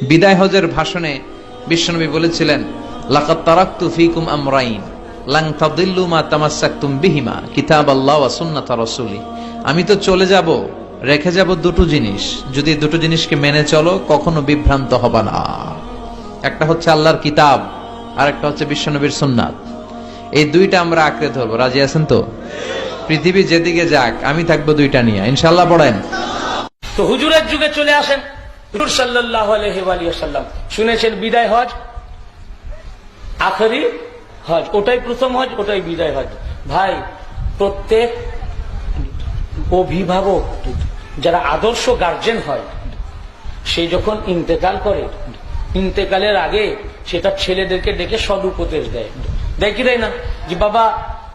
বিদায় হজের ভাষণে বিশ্বনবী বলেছিলেন, লাকাদ তারাকতু ফীকুম আমরাইন লান তাদিল্লু মা তামাসসাকতুম বিহিমা কিতাবাল্লাহ ওয়া সুন্নাত রাসূলি। আমি তো চলে যাব, রেখে যাব দুটো জিনিস, যদি দুটো জিনিসকে মেনে চলো কখনো বিভ্রান্ত হবে না। একটা হচ্ছে আল্লাহর কিতাব, আর একটা হচ্ছে বিশ্বনবীর সুন্নাত। এই দুইটা আমরা আঁকড়ে ধরবো। রাজি আছেন তো? পৃথিবী যেদিকে যাক আমি থাকবো দুইটা নিয়ে, ইনশাআল্লাহ। পড়েন। তো হুজুরের যুগে চলে আসেন হুজুর সাল্লাল্লাহু আলাইহি ওয়া সাল্লাম, শুনেছেন বিদায় হজ, আখেরি হজ, ওটাই প্রথম হজ, ওটাই বিদায় হজ। ভাই, প্রত্যেক অভিভাবক যারা আদর্শ গার্জেন হয়, সে যখন ইন্তেকাল করে, ইন্তেকালের আগে সেটা ছেলেদেরকে ডেকে সদুপদেশ দেয়, দেয় কি দেয় না? যে বাবা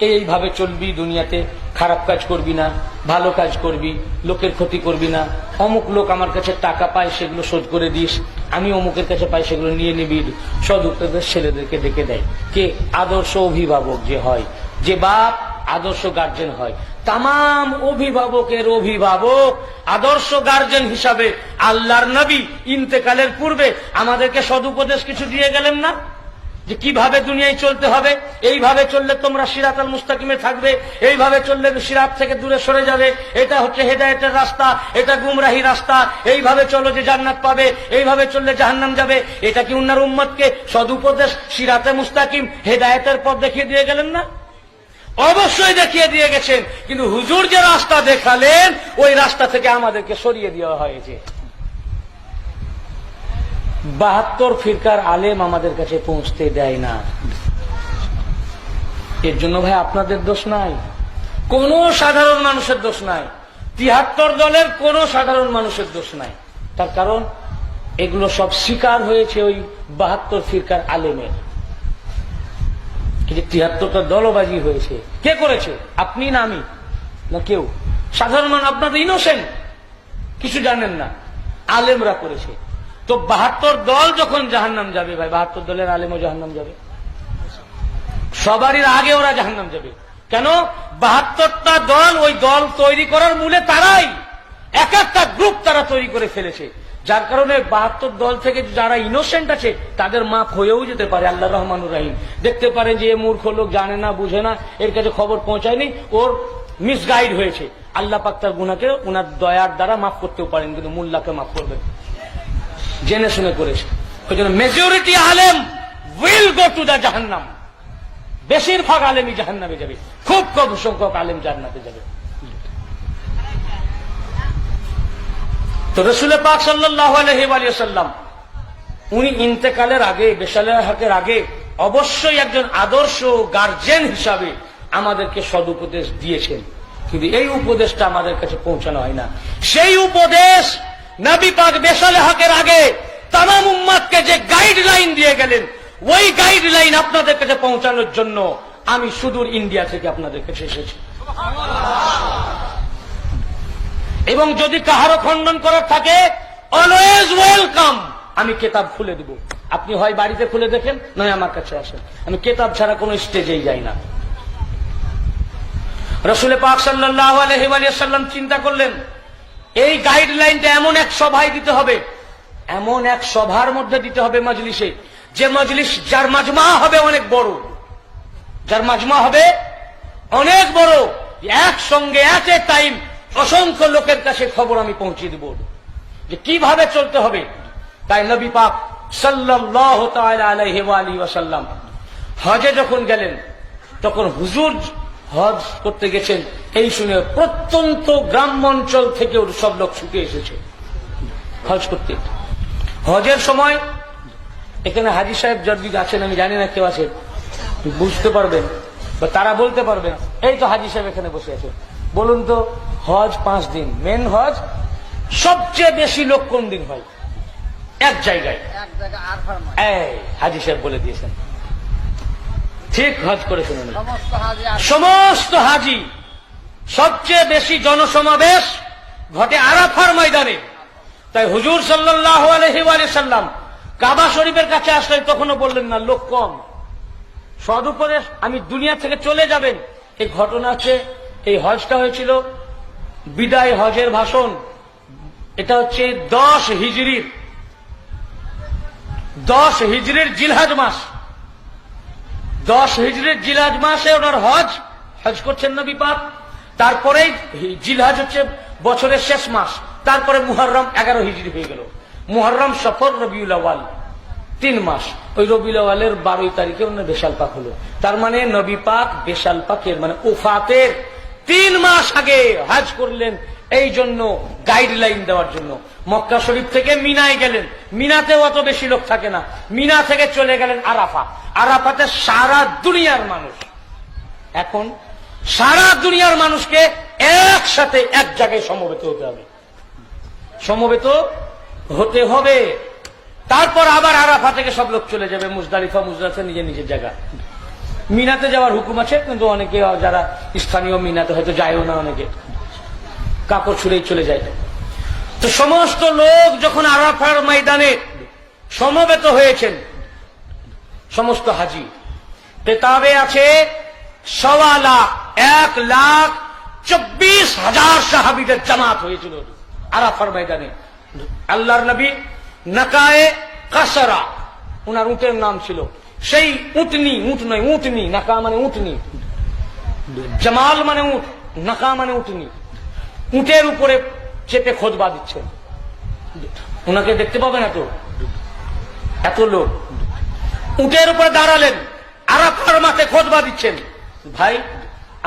এইভাবে চলবি, দুনিয়াতে খারাপ কাজ করবি না, ভালো কাজ করবি, লোকের ক্ষতি করবি না, অমুক লোক আমার কাছে টাকা পায় সেগুলো শোধ করে দিস, আমি অমুকের কাছে পাই সেগুলো নিয়ে নিবি। সদুপদেশ ছেলেদেরকে ডেকে দেয় কে? আদর্শ অভিভাবক যে হয়, যে বাপ আদর্শ গার্জেন হয়। তামাম অভিভাবকের অভিভাবক আদর্শ গার্জেন হিসাবে আল্লাহর নবী ইন্তেকালের পূর্বে আমাদেরকে সদুপদেশ কিছু দিয়ে গেলেন না? যে কিভাবে দুনিয়ায় চলতে হবে, এইভাবে চললে তোমরা সিরাতাল মুস্তাকিমে থাকবে, এইভাবে চললে সিরাত থেকে দূরে সরে যাবে, এটা হচ্ছে হেদায়েতের রাস্তা, এটা গুমরাহি রাস্তা, এইভাবে চলো যে জান্নাত পাবে, এইভাবে চললে জাহান্নাম যাবে। এটা কি উনার উম্মতকে সদুপদেশ, সিরাতে মুস্তাকিম, হেদায়েতের পথ দেখিয়ে দিয়ে গেলেন না? অবশ্যই দেখিয়ে দিয়ে গেছেন, কিন্তু হুজুর যে রাস্তা দেখালেন ওই রাস্তা থেকে আমাদেরকে সরিয়ে দেওয়া হয়েছে। 72 ফিরকার আলেম আমাদের কাছে পৌঁছতে দেয় না। এর জন্য ভাই আপনাদের দোষ নাই, কোন সাধারণ মানুষের দোষ নাই, 73 দলের কোন সাধারণ মানুষের দোষ নাই। তার কারণ এগুলো সব শিকার হয়েছে ওই 72 ফিরকার আলেমের। 73টা দলবাজি হয়েছে। কে করেছে? আপনি না আমি না কেউ? সাধারণ মানুষ, আপনারা ইনোসেন্ট, কিছু জানেন না, আলেমরা করেছে। তো 72 দল যখন জাহান্নাম যাবে, ভাই 72 দলের আলেমও জাহান্নাম যাবে, সবারই আগে ওরা জাহান্নাম যাবে। কেন? 72টা দল, ওই দল তৈরি করার মূলে তারাই, এক একটা গ্রুপ তারা তৈরি করে ফেলেছে। যার কারণে 72 দল থেকে যারা ইনোসেন্ট আছে তাদের মাফ হয়েও যেতে পারে। আল্লাহ রহমানুর রহিম দেখতে পারেন যে এ মূর্খ লোক, জানে না, বুঝে না, এর কাছে খবর পৌঁছায়নি, ওর মিসগাইড হয়েছে, আল্লাহ পাক তার গুনাহকে উনার দয়ার দ্বারা মাফ করতেও পারেন, কিন্তু মুল্লাকে মাফ করবেন, জেনে শুনে করেছে। ওই জন্য মেজরিটি আলেম উইল গো টু দ্য জাহান্নাম, বেশিরভাগ আলেমই জাহান্নামে যাবে, খুব কম সংখ্যক আলেম জান্নাতে যাবে। তো রাসূল পাক সাল্লাল্লাহু আলাইহি ওয়া সাল্লাম উনি ইন্তেকালের আগে, বেশালের হকের আগে অবশ্যই একজন আদর্শ গার্জেন হিসাবে আমাদেরকে সদুপদেশ দিয়েছেন, কিন্তু এই উপদেশটা আমাদের কাছে পৌঁছানো হয় না। সেই উপদেশ নবী পাক বেশালের হকের আগে তামাম উম্মতকে যে গাইডলাইন দিয়ে গেলেন, ওই গাইডলাইন আপনাদের কাছে পৌঁছানোর জন্য আমি সুদূর ইন্ডিয়া থেকে আপনাদের কাছে এসেছি। এবং যদি কাহারও খণ্ডন করার থাকে, অলওয়েজ ওয়েলকাম, আমি কেতাব খুলে দিব, আপনি হয় বাড়িতে খুলে দেখেন, নয় আমার কাছে আসেন, আমি কেতাব ছাড়া কোনো স্টেজেই যাই না। রাসূল পাক সাল্লাল্লাহু আলাইহি ওয়া সাল্লাম চিন্তা করলেন এই গাইডলাইনটা এমন এক সভায় দিতে হবে, এমন এক সভার মধ্যে দিতে হবে, মজলিসে, যে মজলিস যার মাজমা হবে অনেক বড়, যার মাজমা হবে অনেক বড়, একসঙ্গে এট এ টাইম অসংখ্য লোকের কাছে খবর আমি পৌঁছে দেব যে কিভাবে চলতে হবে। তাই নবী পাক সাল্লাল্লাহু তাআলা আলাইহি ওয়া সাল্লাম হজে যখন গেলেন, তখন হুজুর হজ করতে গেছেন এই শুনে প্রত্যন্ত গ্রাম্য অঞ্চল থেকেও সব লোক ছুটে এসেছে হজ করতে। হজের সময় এখানে হাজী সাহেব যদি আছেন, আমি জানি না কেউ আছে, বুঝতে পারবেন বা তারা বলতে পারবেন। এই তো হাজী সাহেব এখানে বসে আছেন, বলুন তো হজ 5 দিন, মেন হজ, সবচেয়ে বেশি লোক কোন দিন হয়? এক জায়গায়, হাজী সাহেব বলে দিয়েছেন, ঠিক হজ করে শুনুন, সমস্ত হাজি, সবচেয়ে বেশি জনসমাবেশ ঘটে আরাফার ময়দানে। তাই হুজুর সাল্লাল্লাহু আলাইহি ওয়া সাল্লাম কাবা শরীফের কাছে আসলেন, তখনও বললেন না লোক কম, সদুপদেশ আমি দুনিয়া থেকে চলে যাবেন। এই ঘটনা আছে, এই হজটা হয়েছিল বিদায় হজের ভাষণ, এটা হচ্ছে 10 হিজরির 10 হিজরির জিলহজ মাস, 10 হিজরির জিলহজ মাসে ওনার হজ করছেন নবী পাক। তারপরে জিলহজ হচ্ছে বছরের শেষ মাস, তারপরে মুহররম 11 হিজরি হয়ে গেল। মুহররম, সফর, রবিউল আউয়াল 3 মাস। ওই রবিউল আউয়ালের 12 তারিখে ওনার বেশাল পাক হলো। তার মানে নবী পাক বেশাল পাকের মানে ওফাতের 3 মাস আগে হজ করলেন। এই জন্য গাইডলাইন দেওয়ার জন্য মক্কা শরীফ থেকে মিনায় গেলেন। মিনাতেও অত বেশি লোক থাকে না, মিনা থেকে চলে গেলেন আরাফা। আরাফাতে সারা দুনিয়ার মানুষ, এখন সারা দুনিয়ার মানুষকে একসাথে এক জায়গায় সমবেত হতে হবে, সমবেত হতে হবে। তারপর আবার আরাফা থেকে সব লোক চলে যাবে মুজদালিফা, মুজদালিফা নিজের নিজের জায়গা। মিনাতে যাওয়ার হুকুম আছে, কিন্তু অনেকে যারা স্থানীয় মিনাতে হয়তো যায়ও না, অনেকে কাপড় ছুঁড়েই চলে যায়। তো সমস্ত লোক যখন আরাফার ময়দানে সমবেত হয়েছেন, সমস্ত হাজি, কিতাবে আছে 1,24,000 সাহাবীদের জামাত হয়েছিল আরাফার ময়দানে। আল্লাহর নবী নাকায়ে কাসরা উনার উটের নাম ছিল, সেই উটনি, উট নয় উটনি, নাকা মানে উটনি, জামাল মানে উট, নাকা মানে উটনি, উটের উপরে চেপে খুতবা দিচ্ছেন। ওনাকে দেখতে পাবেন এত লোক উটের উপরে দাঁড়ালেন, আরাফার মাঠে খুতবা দিচ্ছেন। ভাই,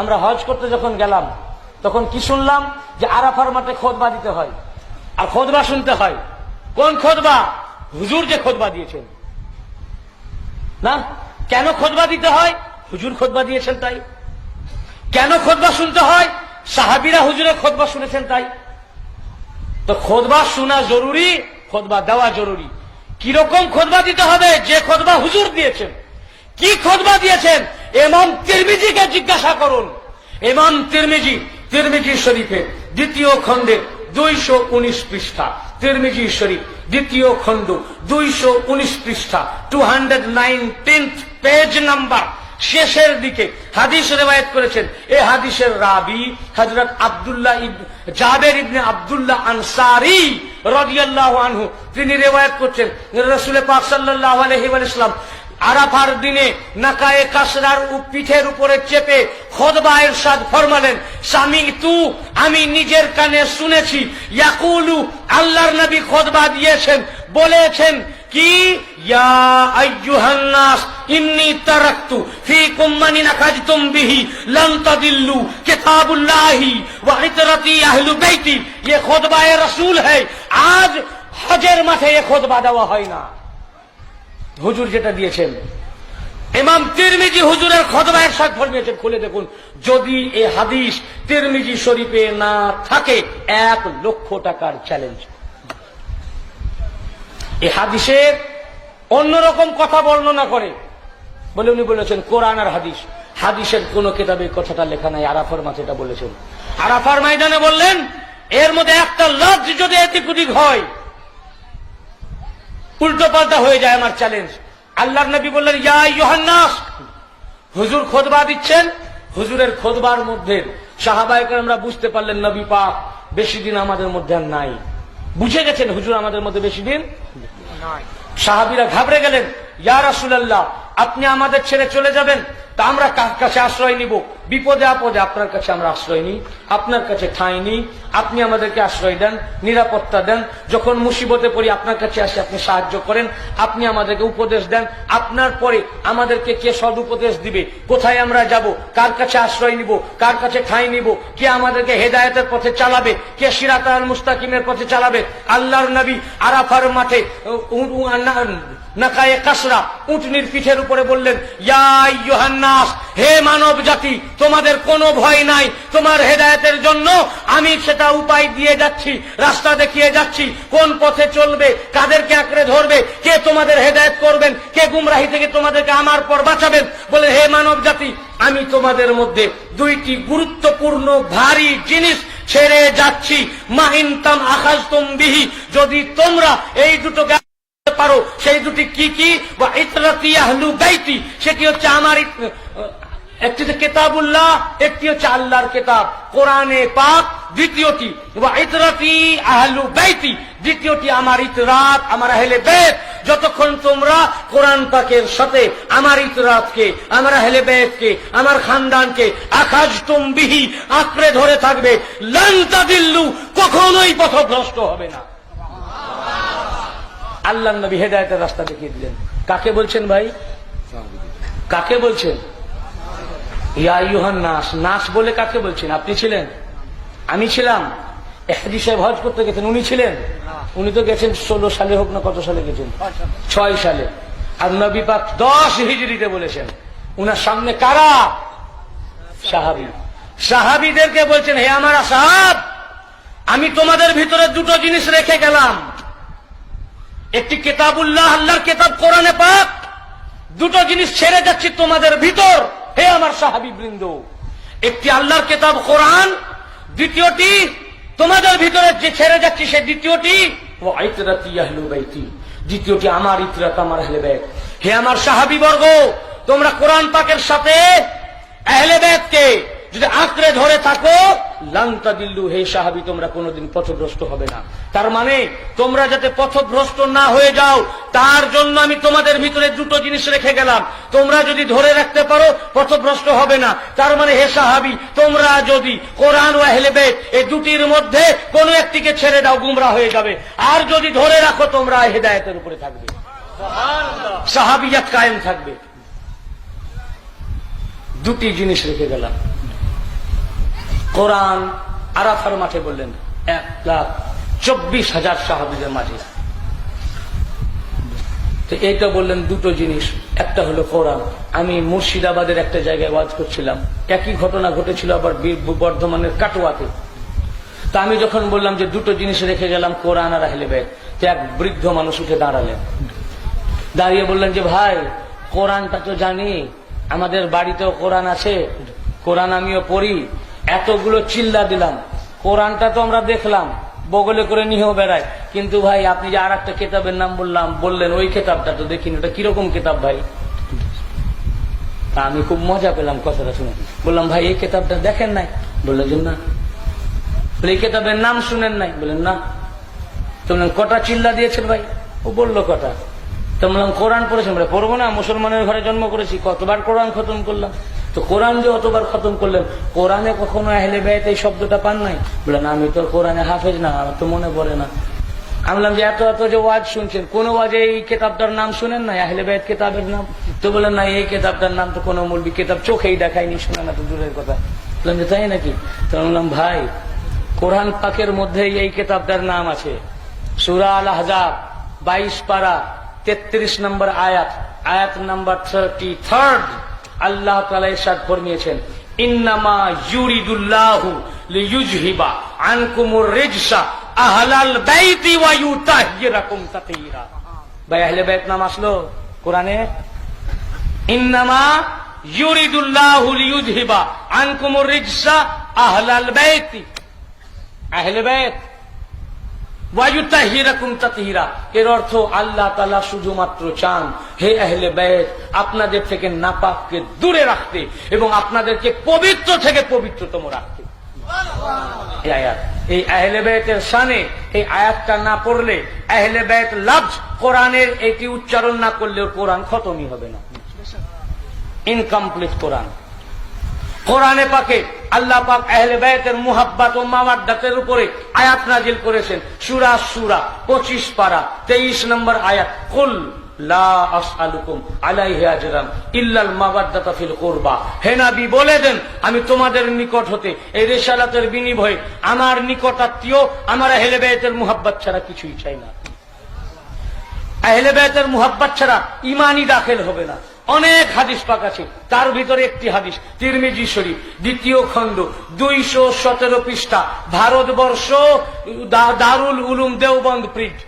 আমরা হজ করতে যখন গেলাম তখন কি শুনলাম যে আরাফার মাঠে খুতবা দিতে হয় আর খুতবা শুনতে হয়। কোন খুতবা? হুজুর যে খুতবা দিয়েছেন না। কেন খুতবা দিতে হয়? হুজুর খুতবা দিয়েছেন তাই। কেন খুতবা শুনতে হয়? সাহাবীরা হুজুরের খুতবা শুনেছেন তাই। তো খুতবা শোনা জরুরি, খুতবা দেওয়া জরুরি। কিরকম খুতবা দিতে হবে? যে খুতবা হুজুর দিয়েছেন। কি খুতবা দিয়েছেন? ইমাম তিরমিজিকে জিজ্ঞাসা করুন। ইমাম তিরমিজি শরীফে 2য় খণ্ডে 219 পৃষ্ঠা, তিরমিজি শরীফ 2য় খণ্ড 219 পৃষ্ঠা, 219th পেজ নাম্বার, শেষের দিকে হাদিস রিওয়ায়াত করেছেন। এই হাদিসের রাবি হযরত জাবের ইবনে আব্দুল্লাহ আনসারী রাদিয়াল্লাহু আনহু, তিনি রিওয়ায়াত করছেন রাসূল পাক সাল্লাল্লাহু আলাইহি ওয়াসাল্লাম আরাফার দিনে নাকায়ে কাসরার পিঠের উপরে চেপে খুতবা ইরশাদ ফরমালেন, সামিতু, আমি নিজের কানে শুনেছি, ইয়াকুলু, আল্লাহর নবী খুতবা দিয়েছেন, বলেছেন কি, ইয়া আইয়ুহান নাস ইন্নী তারাকতু ফীকুম মান নাকাজতুম বিহি লান তাদিল্লু কিতাবুল্লাহি ওয়া ইতরাতি আহলু বাইতি। ये খুতবায়ে রাসূল है। আজ হজের মাঠে এই খুতবা দেওয়া হয় না, হুজুর যেটা দিয়েছেন। ইমাম তিরমিজি হুজুরের খুতবা ইরশাদ ফরমিয়েছেন, খুলে দেখুন। যদি এই হাদিস তিরমিজি শরীফে না থাকে, 1 লক্ষ টাকার চ্যালেঞ্জ। এই হাদিসের অন্যরকম কথা বর্ণনা করে বলে উনি বলেছেন কোরআন আর হাদিস। হাদিসের কোন কিতাবে কথাটা লেখা নাই, আরাফার মাঠে এটা বলেছেন। আরাফার ময়দানে বললেন, এর মধ্যে একটা লফজ যদি এদিক ওদিক হয়, উল্টো পাল্টা হয়ে যায়, আমার চ্যালেঞ্জ। আল্লাহর নবী বললেন, ইয়া আইয়ুহান নাস, হুজুর খুতবা দিচ্ছেন। হুজুরের খুতবার মধ্যে সাহাবায়ে কেরামরা বুঝতে পারলেন নবী পাক বেশি দিন আমাদের মধ্যে আর নাই। বুঝে গেছেন হুজুর আমাদের মধ্যে বেশি দিন নাই। সাহাবীরা ঘাবড়ে গেলেন, ইয়া রাসূলুল্লাহ, আপনি আমাদের ছেড়ে চলে যাবেন, তা আমরা কার কাছে আশ্রয় নিব? বিপদে আপদে আপনার কাছে আমরা আশ্রয় নিই, আপনার কাছে ঠাঁই নিই, আপনি আমাদেরকে আশ্রয় দেন, নিরাপত্তা দেন। যখন মুসিবতে পড়ি আপনার কাছে আসি, আপনি সাহায্য করেন, আপনি আমাদেরকে উপদেশ দেন। আপনার পরে আমাদেরকে কে সদ উপদেশ দিবে? কোথায় আমরা যাব? কার কাছে আশ্রয় নিব? কার কাছে ঠাঁই নিব? কে আমাদেরকে হেদায়েতের পথে চালাবে? কে সিরাতাল মুস্তাকিমের পথে চালাবে? আল্লাহর নবী আরাফার মাঠে নাকায়ে কাসরা উটনির পিঠের উপরে বললেন, ইয়া আইয়ুহান নাস, হে মানব জাতি, তোমাদের কোনো ভয় নাই। তোমার হেদায়েতের জন্য আমি সেটা উপায় দিয়ে যাচ্ছি, রাস্তা দেখিয়ে যাচ্ছি, কোন পথে চলবে, কাদেরকে আঁকড়ে ধরবে, কে তোমাদের হেদায়েত করবেন, কে গুমরাহি থেকে তোমাদেরকে আমার পর বাঁচাবেন। বলে, হে মানব জাতি, আমি তোমাদের মধ্যে 2টি গুরুত্বপূর্ণ ভারী জিনিস ছেড়ে যাচ্ছি। মাহিনতাম আখাজতুম বিহি, যদি তোমরা এই দুটোকে পারো। সেই দুটি কি কি? ওয়া ইতরাতি আহলু বাইতি, সেটি হচ্ছে আমার, একটি হচ্ছে কিতাবুল্লাহ, একটি হচ্ছে আল্লাহর কিতাব কোরআনে পাক, দ্বিতীয়টি ওয়া ইতরাতি আহলু বাইতি, দ্বিতীয়টি আমার ইতরাত, আমার আহলে বাইত। যতক্ষণ তোমরা কোরআন পাকের সাথে আমার ইতরাতকে, আমার আহলে বাইতকে, আমার খানদানকে আখাজতুম বিহি আঁকড়ে ধরে থাকবে, লান তাদিল্লু, কখনোই পথভ্রষ্ট হবে না। আল্লাহর নবী হেদায়েতের রাস্তা দেখিয়ে দিলেন। কাকে বলছেন ভাই? কাকে বলছেন? ইয়া আইয়ুহান নাস, নাস বলে কাকে বলছেন? আপনি ছিলেন, আমি ছিলাম। এহদি সাহেব হজ করতে গেছেন, উনি ছিলেন? উনি তো গেছেন 16 সালে হোক না কত সালে গেছেন, 6 সালে। আর নবী পাক 10 হিজরিতে বলেছেন। উনার সামনে কারা? সাহাবী। সাহাবীদেরকে বলছেন, হে আমার সাহাব, আমি তোমাদের ভিতরে দুটো জিনিস রেখে গেলাম, একটি কিতাবুল্লাহ, আল্লাহর কিতাব কোরআনে পাক, দুটো জিনিস ছেড়ে যাচ্ছি তোমাদের ভিতর, হে আমার সাহাবী বৃন্দ। একটি আল্লাহর কিতাব কোরআন, দ্বিতীয়টি তোমাদের ভিতরে যে ছেড়ে যাচ্ছি সে দ্বিতীয়টি ও ইতরাতি আহলু বাইতি, দ্বিতীয়টি আমার ইতরাত, আমার আহলে বাইত। হে আমার সাহাবী বর্গ, তোমরা কোরআন পাকের সাথে আহলে বাইতকে যদি আঁকড়ে ধরে থাকো, লান তাদিল্লু, হে সাহাবী তোমরা কোনোদিন পথভ্রষ্ট হবে না। তার মানে তোমরা যাতে পথভ্রষ্ট না হয়ে যাও তার জন্য আমি তোমাদের ভিতরে দুটো জিনিস রেখে গেলাম, তোমরা যদি ধরে রাখতে পারো পথভ্রষ্ট হবে না। তার মানে হে সাহাবী, তোমরা যদি কোরআন ও আহলে বাইত এই দুটির মধ্যে কোনো একটিকে ছেড়ে দাও গুমরা হয়ে যাবে, আর যদি ধরে রাখো তোমরা হেদায়েতের উপরে থাকবে, সাহাবিয়াত কায়েম থাকবে। দুটি জিনিস রেখে গেলাম। কোরআন আরাফার মাঠে বললেন 1,24,000 সাহাবীদের মাঝে, তো এইটা বললেন দুটো জিনিস। একটা হলো কোরআন। আমি মুর্শিদাবাদের একটা জায়গায় ওয়াজ করছিলাম, একই ঘটনা ঘটেছিল আবার বর্ধমানের কাটোয়াতে। তা আমি যখন বললাম যে দুটো জিনিস রেখে গেলাম, কোরআন আর আহলে বাইত, তো এক বৃদ্ধ মানুষ উঠে দাঁড়ালেন, দাঁড়িয়ে বললেন যে ভাই, কোরআনটা তো জানি, আমাদের বাড়িতেও কোরআন আছে, কোরআন আমিও পড়ি, এতগুলো চিল্লা দিলাম, কোরআনটা তো আমরা দেখলাম, বগলে করে নিয়েও বেড়ায়, কিন্তু ভাই আপনি যে আর একটা কিতাবের নাম বললেন ওই কিতাবটা তো দেখিনি, ওটা কিরকম কিতাব ভাই? তা আমি খুব মজা পেলাম কথাটা শুনে। বললাম ভাই এই কিতাবটা দেখেন নাই? বললেন যে না। এই কিতাবের নাম শুনেন নাই? বললেন না। তো বললেন কটা চিল্লা দিয়েছেন ভাই? ও বললো কটা। তো বললাম কোরআন পড়েছেন? বলে পড়বো না, মুসলমানের ঘরে জন্ম করেছি, কতবার কোরআন খতম করলাম। তো কোরআন যে অতবার খতম করলেন, কোরআনে কখনো আহলে বাইত এই শব্দটা পান নাই? বলে না, আমি তো কোরআনে হাফেজ না, আমার তো মনে পড়ে না। আমি বললাম যে এত এত যে ওয়াজ শুনছেন, কোন ওয়াজে এই কিতাবটার নাম শুনেন নাই, আহলে বাইত কিতাবের নাম? তো বলেন না, এই কিতাবটার নাম তো কোনো মৌলবি কিতাব চোখেই দেখায়নি, শোনা না তো দূরের কথা। বললাম যে তাই নাকি? তো বললাম ভাই, কোরআন পাকের মধ্যে এই কিতাবটার নাম আছে, সূরা আল আহজাব 22 পারা 33 নম্বর আয়াত, আয়াত নাম্বার 33 আল্লাহ তাআলা ইরশাদ ফরমিয়েছেন, ইন্নামা ইউরিদুল্লাহু লিইয়ুযহিবা আনকুমুর রিজসা আহলাল বাইতি ওয়া ইউতাহহিরাকুম তাতহীরা। ভাই আহলে বাইত নাম আসলো কোরআনে? ইন্নামা ইউরিদুল্লাহু লিইয়ুযহিবা আনকুমুর রিজসা আহলাল বাইতি, আহলে বাইত ওয়া ইউতাহহিরাকুম তাতহীরা। এর অর্থ আল্লাহ তাআলা শুধুমাত্র চান, হে আহলে বাইত, আপনাদের থেকে নাপাককে দূরে রাখতে এবং আপনাদেরকে পবিত্র থেকে পবিত্রতম রাখতে। এই আয়াত, এই আহলে বাইতের শানে এই আয়াতটা না পড়লে, আহলে বাইত লফজ কোরআনের এটি উচ্চারণ না করলে কোরআন খতমই হবে না, ইনকমপ্লিট কোরআন। কোরআনে পাকে আল্লাহ পাক আহলে বাইতের মুহাব্বত ও মাওয়াদ্দাতের উপরে আয়াত নাজিল করেছেন। সূরা সূরা 25 পারা 23 নম্বর আয়াত, কুল লা আসআলুকুম আলাইহি আজরান ইল্লাল মাওয়াদ্দাতা ফিল কুরবা। হে নবী বলে দেন, আমি তোমাদের নিকট হতে এই রিসালাতের বিনিময়ে আমার নিকটাত্মীয়, আমার আহলে বাইতের মুহাব্বত ছাড়া কিছুই চাই না। আহলে বাইতের মুহাব্বত ছাড়া ঈমানই দাখিল হবে না। অনেক হাদিস পাক আছে, তার ভিতরে একটি হাদিস তিরমিজি শরীফ 2য় খণ্ড 217 পৃষ্ঠা, ভারতবর্ষ দারুল উলুম দেওবন্দ প্রিন্ট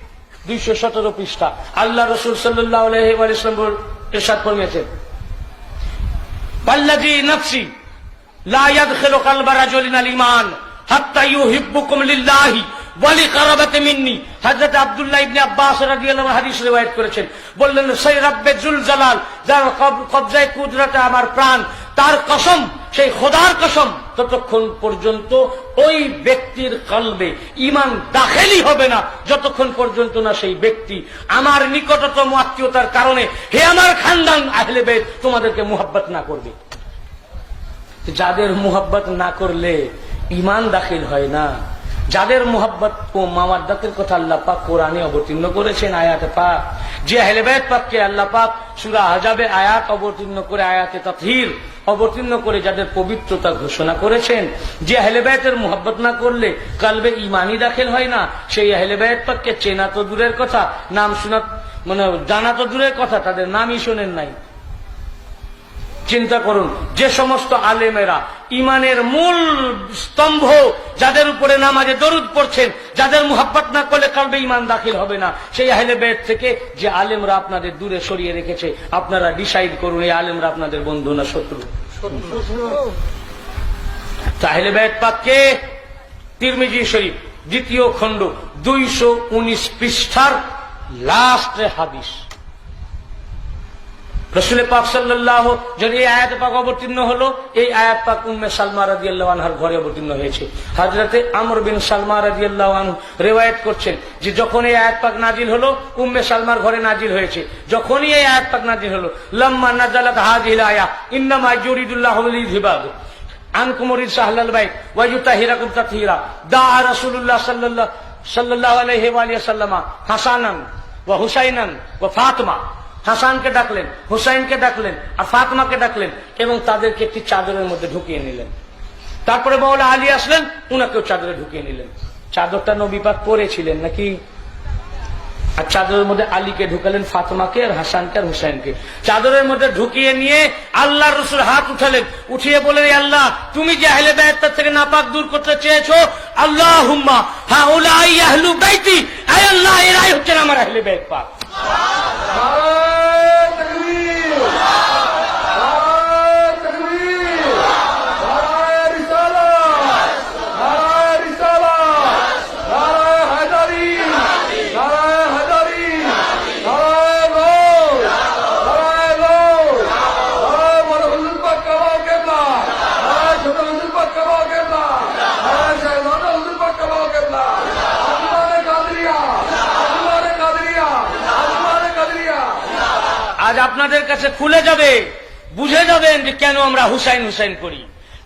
217 পৃষ্ঠা। আল্লাহ রাসূল সাল্লাল্লাহু আলাইহি ওয়া সাল্লাম ইরশাদ ফরমিয়েছেন, ওয়াল্লাযী নাফসি লা ইয়াদখিলু কালবা রাজুলিন আল ঈমান হাত্তা ইউহিব্বুকুম লিল্লাহি ওয়া লিকারাবাতি মিন্নি। হযরত আব্দুল্লাহ ইবনে আব্বাস রাদিয়াল্লাহু আনহু হাদিস রিওয়ায়াত করেছেন, বললেন সেই রব্বে জুল জালাল, যার কবজায়ে কুদরতে আমার প্রাণ, তার কসম, সেই খোদার কসম ততক্ষণ পর্যন্ত ওই ব্যক্তির কলবে ঈমান দাখিলই হবে না, যতক্ষণ পর্যন্ত না সেই ব্যক্তি আমার নিকটতম আত্মীয়তার কারণে হে আমার খানদান আহলে বাইত তোমাদেরকে মুহাব্বত না করবে। যাদের মুহাব্বত না করলে ঈমান দাখিল হয় না, যাদের মুহাব্বত ও মাওয়াদ্দাতের কথা আল্লাহ পাক কোরআনে অবতীর্ণ করেছেন আয়াতে পাক, যে আহলে বাইত পাককে আল্লাহ পাক সূরা আহজাবে আয়াত অবতীর্ণ করে আয়াতে তাতহীর অবতীর্ণ করে যাদের পবিত্রতা ঘোষণা করেছেন, যে আহলে বাইতের মুহাব্বত না করলে কলবে ঈমানই দাখিল হয় না, সেই আহলে বাইত পাককে চেনা তো দূরের কথা, নাম শোনা জানা তো দূরের কথা, তাদের নামই শোনেন নাই। চিন্তা করুন, যে সমস্ত আলেমেরা ইমানের মূল স্তম্ভ, যাদের উপরে নামাজে দরুদ পড়ছেন, যাদের মুহাব্বত না করলে কলবে ঈমান দাখিল হবে না, সেই আহলে বাইত থেকে যে আলেমরা আপনাদের দূরে সরিয়ে রেখেছে, আপনারা ডিসাইড করুন এই আলেমরা আপনাদের বন্ধু না শত্রু। আহলে বাইত পাককে তিরমিজি শরীফ 2য় খণ্ড 219 পৃষ্ঠার লাস্টে হাদিস, রাসূল পাক সাল্লাল্লাহু যদি এই আয়াত পাক অবতীর্ণ হলো, এই আয়াত পাক উম্মে সালমা রাদিয়াল্লাহু আনহার ঘরে অবতীর্ণ হয়েছে। হযরতে আমর বিন সালমা রাদিয়াল্লাহু আনহু রিওয়ায়াত করছেন যে যখন এই আয়াত পাক নাজিল হলো, উম্মে সালমার ঘরে নাজিল হয়েছে। যখনই এই আয়াত পাক নাজিল হলো, লাম্মা নাযালাত হাযিহিল আয়া ইন্নামা ইউরিদুল্লাহু লিযহিবা আনকুম রিজসা আহলাল বাইত ওয়া ইউতাহিরাকুম তাতহীরা, দাআ রাসূলুল্লাহ সাল্লাল্লাহু আলাইহি ওয়া সাল্লাম হাসানান ওয়া হুসাইনান ওয়া ফাতিমা, হাসানকে ডাকলেন, হুসাইনকে ডাকলেন আর ফাতিমাকে ডাকলেন এবং তাদেরকে একটি চাদরের মধ্যে ঢুকিয়ে নিলেন। তারপরে মাওলা আলী আসলেন, উনাকেও চাদরে ঢুকিয়ে নিলেন। চাদরটা নবী পাক পরেছিলেন নাকি? আর চাদরের মধ্যে আলীকে ঢুকালেন, ফাতিমাকে আর হাসানকে আর হুসাইনকে। চাদরের মধ্যে ঢুকিয়ে নিয়ে আল্লাহর রাসূল হাত উঠালেন, উঠিয়ে বলেন, আল্লাহ তুমি যে আহলে বাইত থেকে নাপাক দূর করতে চেয়েছো, আল্লাহুম্মা হাউলাই আহলু বাইতি, আয় আল্লাহ এরাই হচ্ছেন আমার আহলে বাইত পাক। আজ আপনাদের কাছে খুলে যাবে, বুঝে যাবেন যে কেন আমরা হুসাইন হুসাইন করি,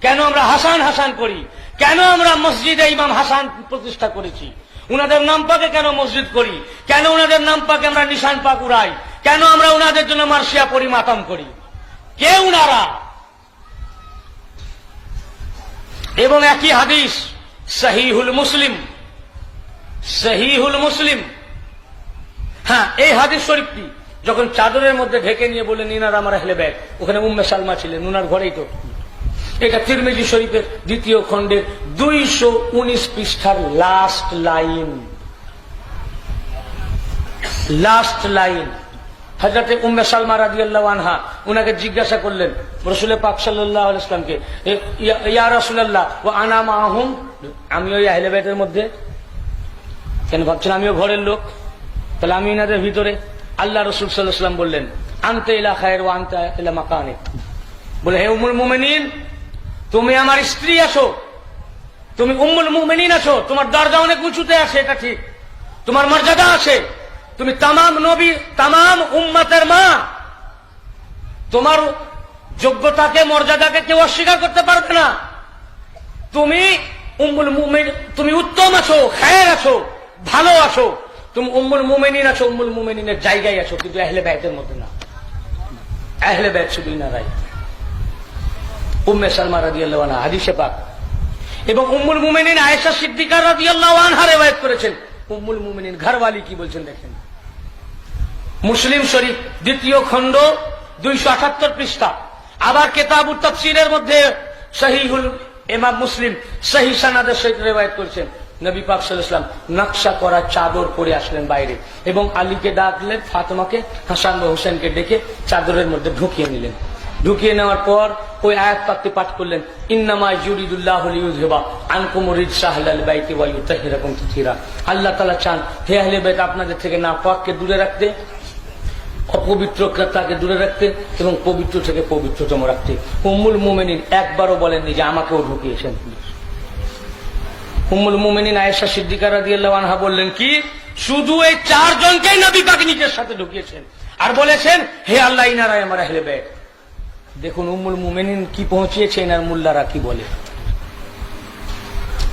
কেন আমরা হাসান হাসান করি, কেন আমরা মসজিদে ইমাম হাসান প্রতিষ্ঠা করেছি, উনাদের নাম পাকে কেন মসজিদ করি, কেন উনাদের নাম পাকে আমরা নিশান পাক উড়াই, কেন আমরা উনাদের জন্য মার্শিয়া পড়ি, মাতাম করি, কে উনারা। এবং একই হাদিস সহিহুল মুসলিম, সহিহুল মুসলিম, হ্যাঁ এই হাদিস শরীফটি যখন চাদরের মধ্যে ঢেকে নিয়ে বললেন ইনার আমার আহলে বাইত, ওখানে উম্মে সালমা ছিলেন, উনার ঘরেই তো। এটা তিরমিজি শরীফের 2য় খণ্ডের 219 পৃষ্ঠার লাস্ট লাইন, লাস্ট লাইন। হযরতে উম্মে সালমা রাদিয়াল্লাহু আনহা উনাকে জিজ্ঞাসা করলেন রাসূল পাক সাল্লাল্লাহু আলাইহি ওয়াসাল্লামকে, ইয়া রাসূলুল্লাহ ওয়া আনা মাহুম, আমি ওই আহলে বাইতের মধ্যে, কেন ভাবছেন আমিও ঘরের লোক, তাহলে আমি ইনাদের ভিতরে? আল্লাহ রাসূল সাল্লাল্লাহু আলাইহি ওয়াসাল্লাম বললেন, আনতা ইলা খায়র ওয়া আনতা ইলা মাকানিক, বলে হে উম্মুল মুমিনিন, তুমি আমার স্ত্রী আছো, তুমি উম্মুল মুমিনিন আছো, তোমার দরজা অনেক উঁচুতে আছে, এটা ঠিক, তোমার মর্যাদা আছে, তুমি তামাম নবী তামাম উম্মতের মা, তোমার যোগ্যতাকে মর্যাদাকে কেউ অস্বীকার করতে পারবে না, তুমি উম্মুল মুমিন, তুমি উত্তম আছো, খায়ের আছো, ভালো আছো, তুমি উম্মুল মুমিনিন আছো, উম্মুল মুমিনিনের জায়গায় আছো, কিন্তু আহলে বাইতের মধ্যে না। আহলে বাইত শুধু ইনারাই। উম্মে সালমা রাদিয়াল্লাহু আনহা হাদিসে পাক, এবং উম্মুল মুমিনিন আয়েশা সিদ্দিকা রাদিয়াল্লাহু আনহা রিওয়ায়াত করেছেন। উম্মুল মুমিনিন ঘরওয়ালি কি বলছেন দেখেন, মুসলিম শরীফ 2য় খণ্ড 278 পৃষ্ঠা। আবার কিতাবুত তাফসীরের মধ্যে সহিহুল ইমাম মুসলিম সহিহ সনদের সহিত রিওয়ায়াত করেছেন, নবী পাক সাল্লাল্লাহু আলাইহি ওয়াসাল্লাম নকশা করা চাদর পরে আসলেন বাইরে, এবং আলীকে ডাকলেন, ফাতিমাকে, হাসান ও হুসাইনকে ডেকে চাদরের মধ্যে ঢুকিয়ে নিলেন। ঢুকিয়ে নেওয়ার পর ওই আয়াত পাকটি পাঠ করলেন, ইন্নামা ইউরিদুল্লাহু লিইয়ুযহিবা আনকুম রিজসা আহলাল বাইতি ওয়া ইউতাহিরাকুম তাতহীরা। আল্লাহ তাআলা চান হে আহলে বাইত আপনাদের থেকে নাপাককে দূরে রাখতে, অপবিত্রতাকে দূরে রাখতে এবং পবিত্র থেকে পবিত্রতম রাখতে। উম্মুল মুমিনিন একবারও বলেননি যে আমাকেও ঢুকিয়েছেন। উম্মুল মুমিনিন আয়েশা সিদ্দিকা রাদিয়াল্লাহু আনহা বললেন কি, শুধু এই 4 জনকেই নবী পাক নিজের সাথে ঢুকিয়েছেন আর বলেছেন, হে আল্লাহ, ইনারাই আমার আহলে বাইত। দেখুন উম্মুল মুমিনিন কি পৌঁছিয়েছে, এনার মুল্লারা কি বলে,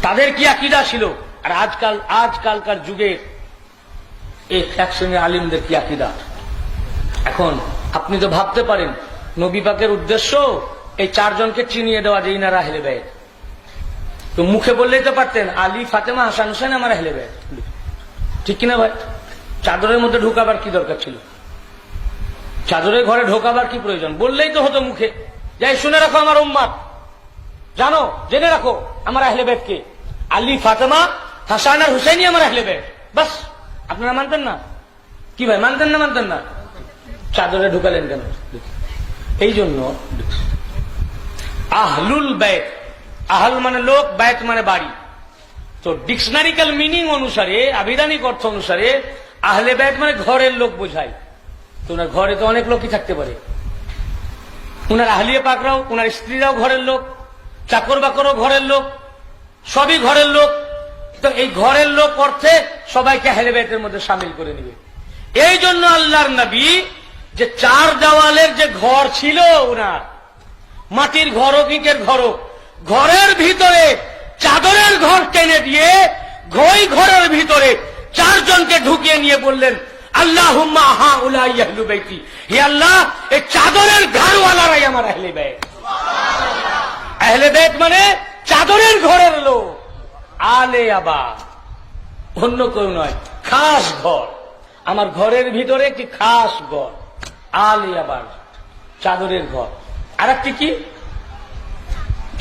তাদের কি আকীদা ছিল, আর আজকালকার যুগে এক শ্রেণীর আলিমদের কি আকীদা। এখন আপনি তো ভাবতে পারেন নবী পাকের উদ্দেশ্য এই 4 জনকে চিনিয়ে দেওয়া যে ইনারা আহলে বাইত। তো মুখে বললেই তো পারতেন আলী, ফাতেমা, হাসান, হোসেন আমার আহলে বাইত, ঠিক কিনা ভাই? চাদরের মধ্যে ঢোকাবার কি দরকার ছিল? চাদরের ঘরে ঢোকাবার কি প্রয়োজন? বললেই তো হতো মুখে, যাই শুনে রাখো আমার উম্মত, জানো, জেনে রাখো আমার আহলে বাইত কে, আলী, ফাতেমা, হাসান আর হুসেনই আমার আহলে বাইত। বাস, আপনারা মানতেন না? কি ভাই, মানতেন না? মানতেন না? চাদরে ঢুকালেন কেন? এই জন্য আহলুল বাইত, আহল মানে লোক, বাইত মানে বাড়ি। তো ডিকশনারিক্যাল মিনিং অনুসারে, আবিধানিক অর্থ অনুসারে আহলে বাইত মানে ঘরের লোক বোঝায়। তো ওনার ঘরে তো অনেক লোকই থাকতে পারে, ওনার আহলিয়ে পাকরাও, ওনার স্ত্রীরাও ঘরের লোক, চাকর বাকরও ঘরের লোক, সবই ঘরের লোক। তো এই ঘরের লোক অর্থে সবাইকে আহলে বাইতের মধ্যে শামিল করে নিবে। এই জন্য আল্লাহর নবী যে 4 দেওয়ালের যে ঘর ছিল ওনার, মাটির ঘর, ইটের ঘর, ঘরের ভিতরে চাদরের ঘর টেনে দিয়ে ঘরের ভিতরে 4 জনকে ঢুকিয়ে নিয়ে বললেন, আল্লাহুম্মা হাউলাই আহলু বাইতি, হে আল্লাহ, এই চাদরের ঘরওয়ালারাই আমার আহলে বাইত। আহলে বাইত মানে চাদরের ঘরের লোক, আলে আবা, অন্য কেউ নয়, খাস ঘর। আমার ঘরের ভিতরে একটি খাস ঘর, আলে আবার, চাদরের ঘর। আর একটি কি,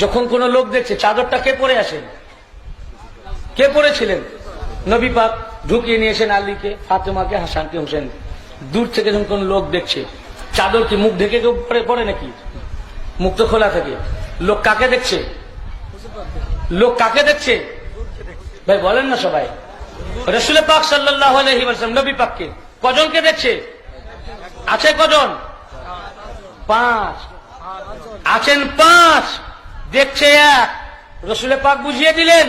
যখন কোন লোক দেখছে চাদরটা কে পরে আসেন, কে পরেছিলেন? নবী পাক ঢুকিয়ে নিয়েছেন আলীকে, ফাতেমাকে, হাসানকে, হোসেন। দূর থেকে যখন কোন লোক দেখছে, চাদর কি মুখ ঢেকে কেউ পরে নাকি? মুখ তো খোলা থাকে। লোক কাকে দেখছে? লোক কাকে দেখছে ভাই বলেন না সবাই? রাসূল পাক সাল্লাল্লাহু আলাইহি ওয়াসাল্লাম নবী পাককে। কজনকে দেখছে? আছে কজন? 5 আছেন, 5 দেখছে 1। রাসূল পাক বুঝিয়ে দিলেন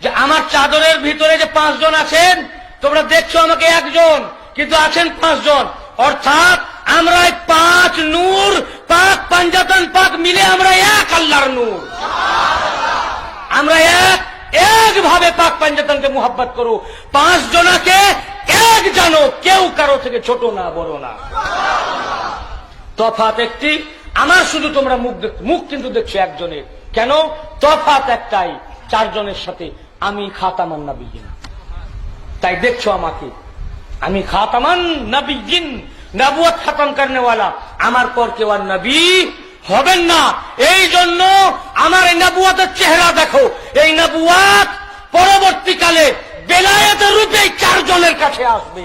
যে আমার চাদরের ভিতরে যে 5 জন আছেন, তোমরা দেখছো আমাকে 1 জন, কিন্তু আছেন 5 জন। অর্থাৎ আমরা 5 নূর, পাক পাঞ্জাতন পাক মিলে আমরা এক আল্লাহর নূর। আমরা একভাবে পাক পাঞ্জাতনকে মুহাব্বত করো, 5 জনাকে এক জানো, কেউ কারো থেকে ছোট না, বড় না। তফাৎ একটি, আমার শুধু তোমরা মুখ কিন্তু দেখছো একজনের। কেন? তফাৎ একটাই, 4 জনের সাথে আমি খাতামান নবিয়্যিন। তাই দেখছো আমাকে, আমি খাতামান নবিয়্যিন, নবুয়ত খতম করনেওয়ালা, আমার পর কেউ আর নবী হবেন না। এই জন্য আমার এই নবুয়তের চেহারা দেখো, এই নবুয়ত পরবর্তীকালে বেলায়েতের রূপে 4 জনের কাছে আসবে।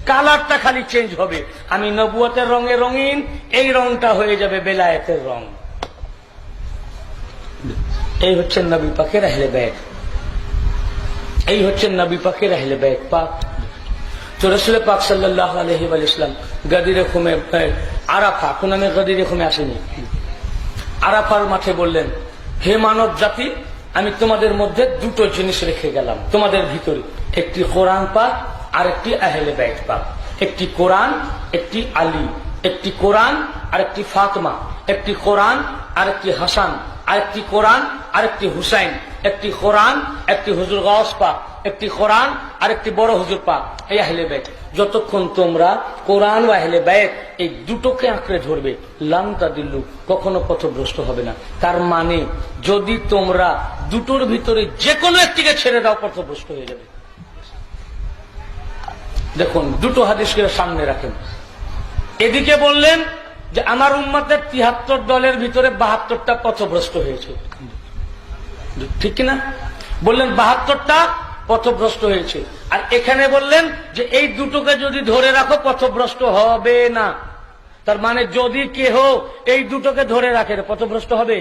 কালারটা খালি চেঞ্জ হবে। আমি নবুয়তের রঙে রঙিন, এই রংটা হয়ে যাবে বেলায়েতের রং। এই হচ্ছেন নবী পাকের আহলে বাইত, এই হচ্ছেন নবী পাকের আহলে বাইত পাক। তো রাসূল পাক সাল্লাল্লাহু আলাইহি ওয়াসাল্লাম গাদিরে খুমে, আরাফা, কোন আমি গাদিরে খুমে আসেনি, আরাফার মাঠে বললেন, হে মানব জাতি, আমি তোমাদের মধ্যে 2টো জিনিস রেখে গেলাম তোমাদের ভিতরে, একটি কোরআন পাক আর একটি আহলে বাইত পাক। একটি কোরআন, একটি আলী, একটি কোরআন আর একটি ফাতেমা, একটি কোরআন আর একটি হাসান, আরেকটি কোরআন আরেকটি হুসাইন, একটি কোরআন একটি হুজুর গাউস পাক, একটি কোরআন আরেকটি বড় হুজুর পাক, এই আহলে বাইত। যতক্ষণ তোমরা কোরআন ও আহলে বাইত এই দুটোকে আঁকড়ে ধরবে, লান তাদিল্লু, কখনো পথভ্রষ্ট হবে না। তার মানে যদি তোমরা দুটোর ভিতরে যে কোনো একটিকে ছেড়ে দাও, পথভ্রষ্ট হয়ে যাবে। দেখুন, 2টো হাদিসকে সামনে রাখেন। এদিকে বললেন যে আমার উম্মতের 73 দলের ভিতরে 72টা পথভ্রষ্ট হয়েছে, ঠিক কিনা? বললেন 72টা পথভ্রষ্ট হয়েছে। আর এখানে বললেন যে এই দুটোকে যদি ধরে রাখো পথভ্রষ্ট হবে না। তার মানে যদি কেহ এই দুটোকে ধরে রাখে পথভ্রষ্ট হবে।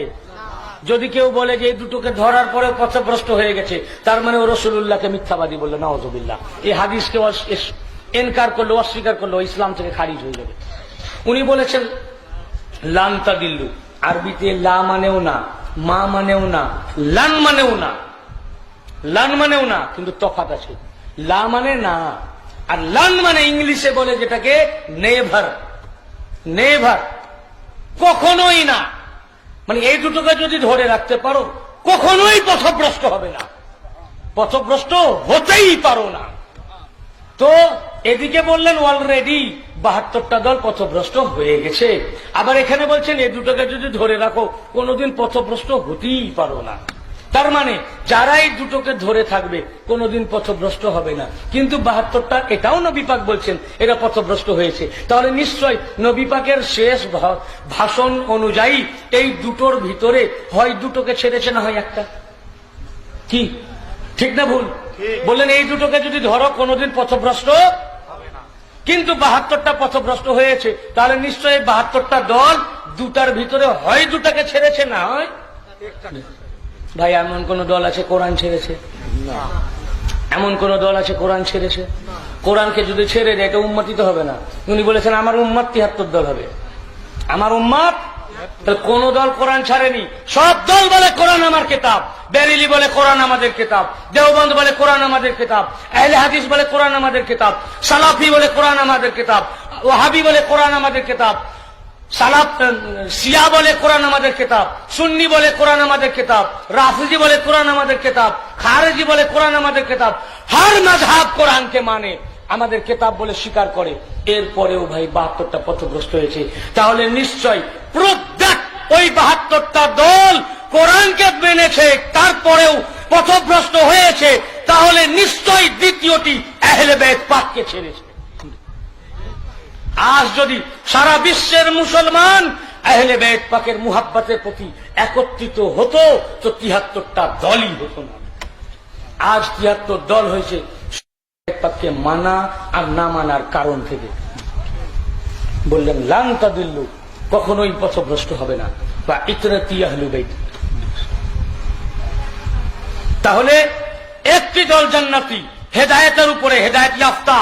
যদি কেউ বলে যে এই দুটোকে ধরার পরে পথভ্রষ্ট হয়ে গেছে, তার মানে ও রাসূলুল্লাহকে মিথ্যাবাদী বললো, নাউযুবিল্লাহ। এই হাদিসকে এনকার করলো, অস্বীকার করলো, ইসলাম থেকে খারিজ হয়ে যাবে। উনি বলেছেন লান তাদিল্লু, আরবিতে লা মানেও না, মা মানেও না, লান মানেও না, লান মানেও না, কিন্তু তফাৎ আছে। লা মানে না, আর লান মানে ইংলিশে বলে যেটাকে নেভার, নেভার, কখনোই না। মানে এই দুটোকে যদি ধরে রাখতে পারো কখনোই পথভ্রষ্ট হবে না, পথভ্রষ্ট হতেই পারো না। তো এদিকে বললেন অলরেডি 72টা দল পথভ্রষ্ট হয়ে গেছে, আবার এখানে বলছেন এই দুটোকে যদি ধরে রাখো কোনোদিন পথভ্রষ্ট হতেই পারো না। তার মানে যারা এই দুটোকে ধরে থাকবে কোনোদিন পথভ্রষ্ট হবে না। কিন্তু 72টা এটাও নবী পাক বলছেন এরা পথভ্রষ্ট হয়েছে, তাহলে নিশ্চয় নবী পাকের শেষ ভাষণ অনুযায়ী এই দুটোর ভিতরে হয় দুটোকে ছেড়েছে, না হয় একটা। কি ঠিক না ভুল? বললেন এই দুটোকে যদি ধরো কোনোদিন পথভ্রষ্ট হবে না। কিন্তু 72টা পথভ্রষ্ট হয়েছে, তাহলে নিশ্চয়ই 72টা দল দুটার ভিতরে হয় দুটাকে ছেড়েছে, না হয়। ভাই এমন কোন দল আছে কোরআন ছেড়েছে? এমন কোন দল আছে কোরআন ছেড়েছে? কোরআনকে যদি ছেড়ে দেয় এটা উম্মতই তো হবে না। উনি বলেছেন আমার উম্মত 73 দল হবে, আমার উম্মত। তাহলে কোন দল কোরআন ছাড়েনি? সব দল বলে কোরআন আমার কিতাব। বেরেলি বলে কোরআন আমাদের কিতাব, দেওবন্দ বলে কোরআন আমাদের কিতাব, আহলে হাদিস বলে কোরআন আমাদের কিতাব, সালাফি বলে কোরআন আমাদের কিতাব, ওয়াহাবি বলে কোরআন আমাদের কিতাব, সালাফ শিয়া বলে কোরআন আমাদের কিতাব, সুন্নি বলে কোরআন আমাদের কিতাব, রাফিজি বলে কোরআন আমাদের কিতাব, খারেজি বলে কোরআন আমাদের কিতাব। হর মাযহাব কোরআনকে মানে আমাদের কিতাব বলে স্বীকার করে। এরপরেও ভাই 72টা পথভ্রষ্ট হয়েছে, তাহলে নিশ্চয় প্রত্যেক ওই 72টা দল কোরআনকে মেনেছে তারপরেও পথভ্রষ্ট হয়েছে, তাহলে নিশ্চয় দ্বিতীয়টি আহলে বাইত পাককে ছেড়েছে। আজ যদি সারা বিশ্বের মুসলমান আহলে বাইত পাকের মুহাব্বতের প্রতি একত্রিত হতো তো 73টা দলই হতো না। আজ 73 দল হয়েছে পাককে মানা আর না মানার কারণ থেকে। বললেন লান তাদিল্লু, কখনোই পথভ্রষ্ট হবে না, বা ইতরাতি আহলে বাইত। তাহলে একটি দল জান্নাতি হেদায়েতের উপরে হেদায়েত ইয়াফতা,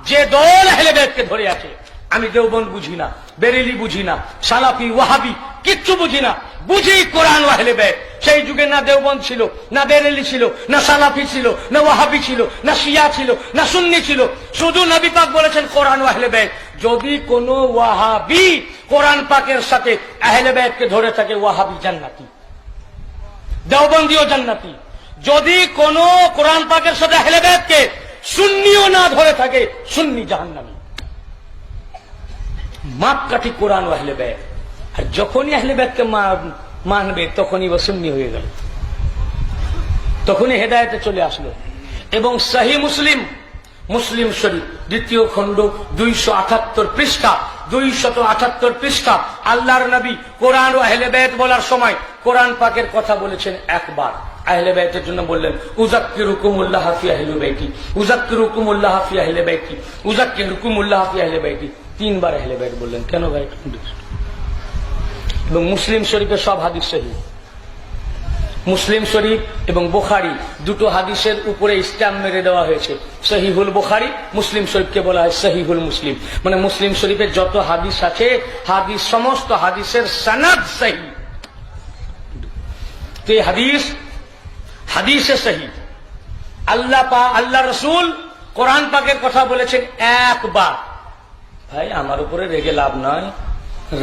যে দল আহলে বাইতকে ধরে আছে। আমি দেওবন্দ বুঝি না, বেরেলি বুঝি না, সালাফি ওয়াহাবি কিচ্ছু বুঝি না, বুঝি কোরআন ও আহলে বাইত। সেই যুগে না দেওবন্দ ছিল, না বেরেলি ছিল, না সালাফি ছিল, না ওয়াহাবি ছিল, না শিয়া ছিল, না সুন্নি ছিল, শুধু নবী পাক বলেছেন কোরআন ও আহলে বাইত। যদি কোন ওয়াহাবি কোরআন পাকের সাথে আহলে বাইতকে ধরে থাকে ওয়াহাবি জান্নাতি, দেওবন্দিও জান্নাতি। যদি কোন কোরআন পাকের সাথে আহলে বাইতকে সুন্নিও না ধরে থাকে সুন্নি জাহান্নামী। মাপকাঠি কোরআন ও আহলে বাইত। আর যখনই আহলে বাইতকে মানবে তখনই ও সুন্নি হয়ে গেল, তখনই হেদায়েতে চলে আসলো। এবং সহিহ মুসলিম, মুসলিম শরীফ 2য় খণ্ড 278 পৃষ্ঠা, 278 পৃষ্ঠা, আল্লাহর নবী কোরআন ও আহলে বাইত বলার সময় কোরআন পাকের কথা বলেছেন একবার, আহলে বাইতের জন্য বললেন উযাক্কিরুকুমুল্লাহ ফি আহলি বাইতি, উযাক্কিরুকুমুল্লাহ ফি আহলি বাইতি, উযাক্কিরুকুমুল্লাহ ফি আহলি বাইতি। 3 বার আহলে বাইত বললেন। কেন ভাই? এবং মুসলিম শরীফের সব হাদিস সহিহ। মুসলিম শরীফ এবং বুখারী দুটো হাদিসের উপরে স্ট্যাম্প মেরে দেওয়া হয়েছে। সহিহুল বুখারী, মুসলিম শরীফকে বলা হয় সহিহুল মুসলিম। মানে মুসলিম শরীফের যত হাদিস আছে হাদিস সমস্ত হাদিসের সনদ সহিহ। তো হাদিস হাদিসে সহিহ। আল্লাহ রাসূল কোরআন পাকের কথা বলেছেন একবার। ভাই আমার উপরে রেগে লাভ নয়।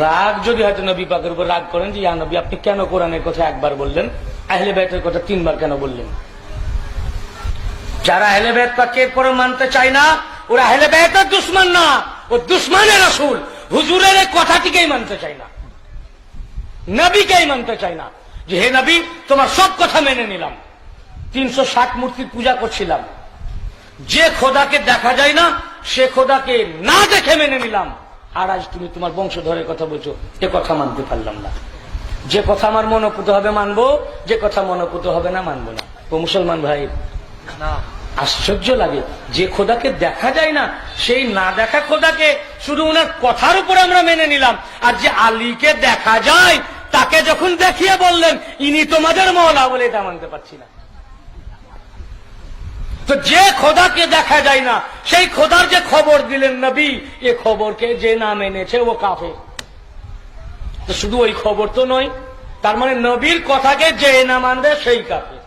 রাগ যদি হয়তো নবী পাকের উপর রাগ করেন যে ইয়া নবী আপনি কেন কোরআনের কথা একবার বললেন, আহলে বাইতের কথা 3 বার কেন বললেন? যারা আহলে বাইত পাককে পরে মানতে চায় না ওরা আহলে বাইতের দুশমন না, ও দুশমনে রাসূল। হুজুরের এই কথাটিকেই মানতে চায় না, নবীকেই মানতে চায় না। যে হে নবী তোমার সব কথা মেনে নিলাম, 360 মূর্তির পূজা করছিলাম, যে খোদাকে দেখা যায় না সে খোদাকে না দেখে মেনে নিলাম, আর আজ তুমি তোমার বংশধরের কথা বলছো, এ কথা মানতে পারলাম না। যে কথা আমার মনোপুত হবে মানবো, যে কথা মনোপুত হবে না মানবো না। ও মুসলমান ভাই, আশ্চর্য লাগে, যে খোদাকে দেখা যায় না সেই না দেখা খোদাকে শুধু ওনার কথার উপর আমরা মেনে নিলাম, আর যে আলীকে দেখা যায় তাকে যখন দেখিয়ে বললেন ইনি তোমাদের মওলা বলে এটা মানতে পারছি না। তো যে খোদাকে দেখা যায় না সেই খোদার যে খবর দিলেন নবী, এ খবরকে যে না মেনেছে ও কাফের। তো শুধু ওই খবর তো নয়, তার মানে নবীর কথাকে যে না মানবে সেই কাফের।